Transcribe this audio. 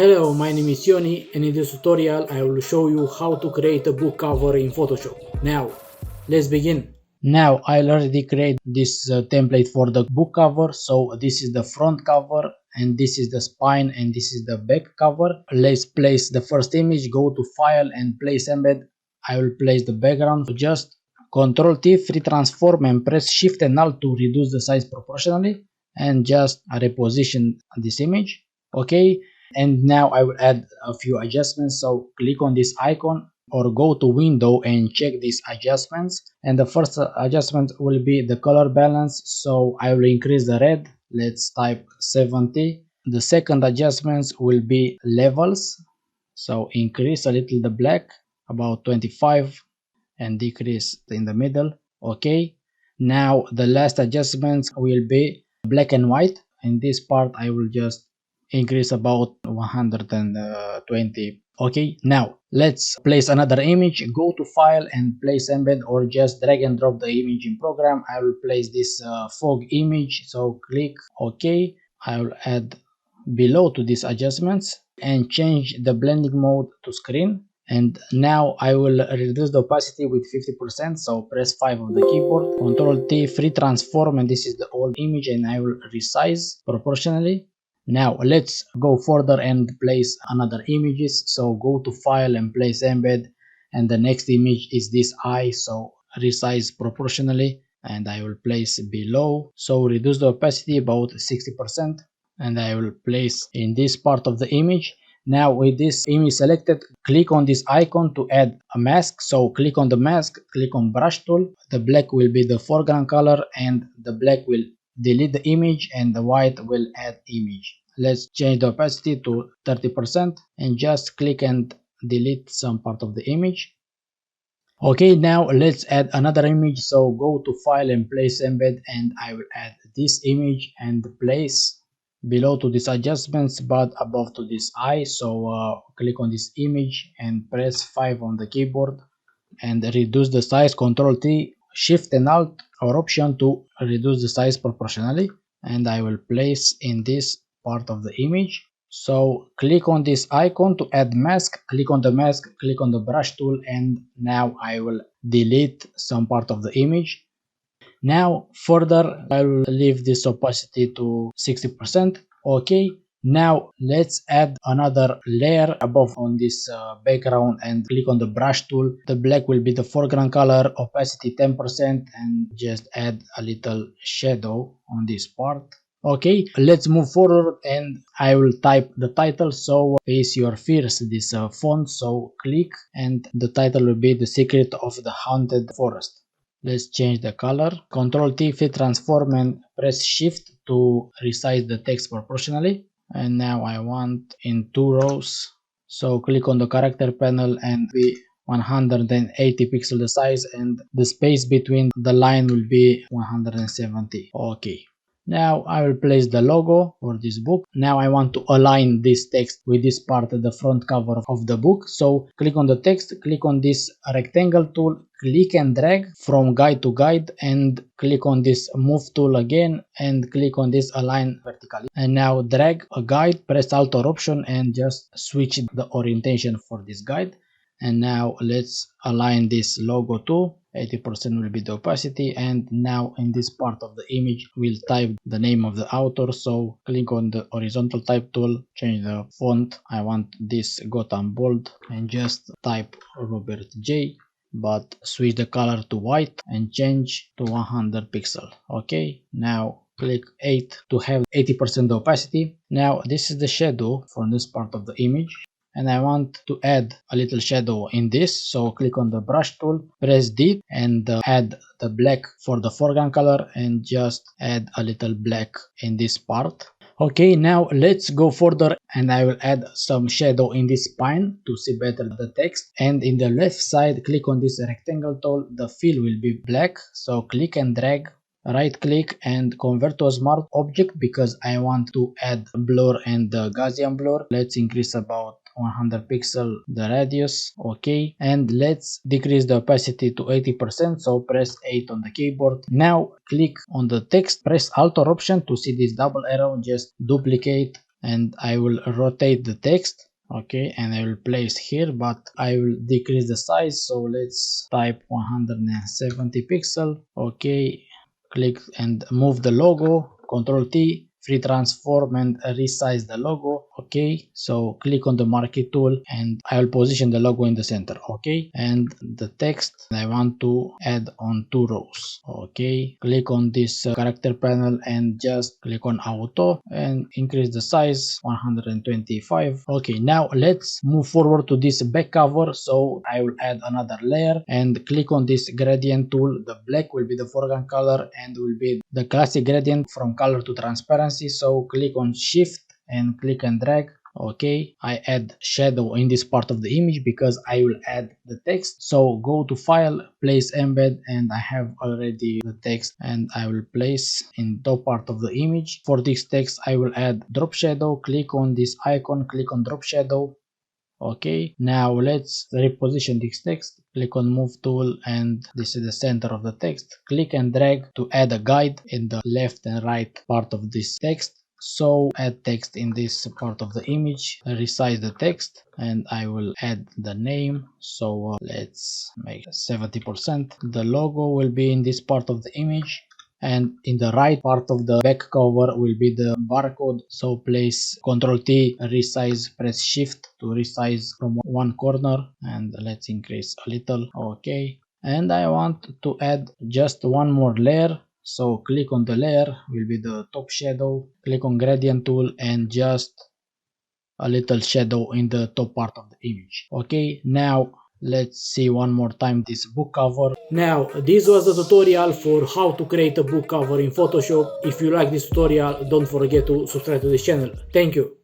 Hello, my name is Ioni, and in this tutorial I will show you how to create a book cover in Photoshop. Now, let's begin. Now I already created this template for the book cover. So this is the front cover and this is the spine and this is the back cover. Let's place the first image, go to file and place embed. I will place the background. So just Ctrl T, free transform and press Shift and Alt to reduce the size proportionally and just reposition this image. Okay. And now I will add a few adjustments. So click on this icon or go to window and check these adjustments. And the first adjustment will be the color balance. So I will increase the red. Let's type 70. The second adjustments will be levels. So increase a little the black, about 25, and decrease in the middle. Okay. Now the last adjustments will be black and white. In this part I will just increase about 120. Okay, now let's place another image. Go to file and place embed or just drag and drop the image in program. I will place this fog image, so click OK. I will add below to these adjustments and change the blending mode to screen. And now I will reduce the opacity with 50%. So press 5 on the keyboard, Ctrl T, free transform, and this is the old image, and I will resize proportionally. Now let's go further and place another images. So go to file and place embed, and the next image is this eye, so resize proportionally, and I will place below. So reduce the opacity about 60%, and I will place in this part of the image. Now with this image selected, click on this icon to add a mask. So click on the mask, click on brush tool. The black will be the foreground color and the black will delete the image and the white will add image. Let's change the opacity to 30% and just click and delete some part of the image. Okay, now let's add another image. So go to file and place embed, and I will add this image and place below to these adjustments but above to this eye. So click on this image and press 5 on the keyboard and reduce the size. Ctrl T, Shift and Alt or Option to reduce the size proportionally, and I will place in this part of the image. So click on this icon to add mask, click on the mask, click on the brush tool, and now I will delete some part of the image. Now further I will leave this opacity to 60%. Okay, now let's add another layer above on this background and click on the brush tool. The black will be the foreground color, opacity 10%, and just add a little shadow on this part. Okay, let's move forward and I will type the title. So Face Your Fears, this font. So click and the title will be The Secret of the Haunted Forest. Let's change the color. Ctrl T, fit transform and press Shift to resize the text proportionally. And now I want in 2 rows. So click on the character panel and be 180 pixel the size, and the space between the line will be 170. Okay. Now I will place the logo for this book. Now I want to align this text with this part of the front cover of the book. So click on the text, click on this rectangle tool, click and drag from guide to guide, and click on this move tool again and click on this align vertically. And now drag a guide, press Alt or Option and just switch the orientation for this guide. And now let's align this logo too. 80% will be the opacity, and now in this part of the image we'll type the name of the author. So click on the horizontal type tool, change the font. I want this Gotham bold and just type Robert J, but switch the color to white and change to 100 pixel. Okay, now click 8 to have 80% opacity. Now this is the shadow from this part of the image, and I want to add a little shadow in this. So click on the brush tool, press D and add the black for the foreground color and just add a little black in this part. Okay, now let's go further and I will add some shadow in this spine to see better the text. And in the left side, click on this rectangle tool. The fill will be black, so click and drag, right click and convert to a smart object because I want to add blur and the Gaussian blur. Let's increase about 100 pixel the radius. Okay, and let's decrease the opacity to 80%. So press 8 on the keyboard. Now click on the text, press Alt or Option to see this double arrow, just duplicate and I will rotate the text. Okay, and I will place here, but I will decrease the size, so let's type 170 pixel. Okay, click and move the logo, Control T, free transform and resize the logo. Okay, so click on the marquee tool and I will position the logo in the center. Okay, and the text I want to add on 2 rows. Okay, click on this character panel and just click on auto and increase the size 125. Okay, now let's move forward to this back cover. So I will add another layer and click on this gradient tool. The black will be the foreground color and will be the classic gradient from color to transparency. So click on shift and click and drag. Okay, I add shadow in this part of the image because I will add the text. So go to file, place embed, and I have already the text and I will place in top part of the image. For this text I will add drop shadow. Click on this icon, click on drop shadow. Okay, now let's reposition this text. Click on move tool and this is the center of the text. Click and drag to add a guide in the left and right part of this text. So add text in this part of the image, resize the text, and I will add the name. So let's make 70%. The logo will be in this part of the image, and in the right part of the back cover will be the barcode. So place Ctrl T, resize, press shift to resize from one corner, and let's increase a little. Okay, and I want to add just one more layer. So click on the layer, will be the top shadow, click on gradient tool and just a little shadow in the top part of the image. Okay, now let's see one more time this book cover. Now this was the tutorial for how to create a book cover in Photoshop. If you like this tutorial, don't forget to subscribe to this channel. Thank you.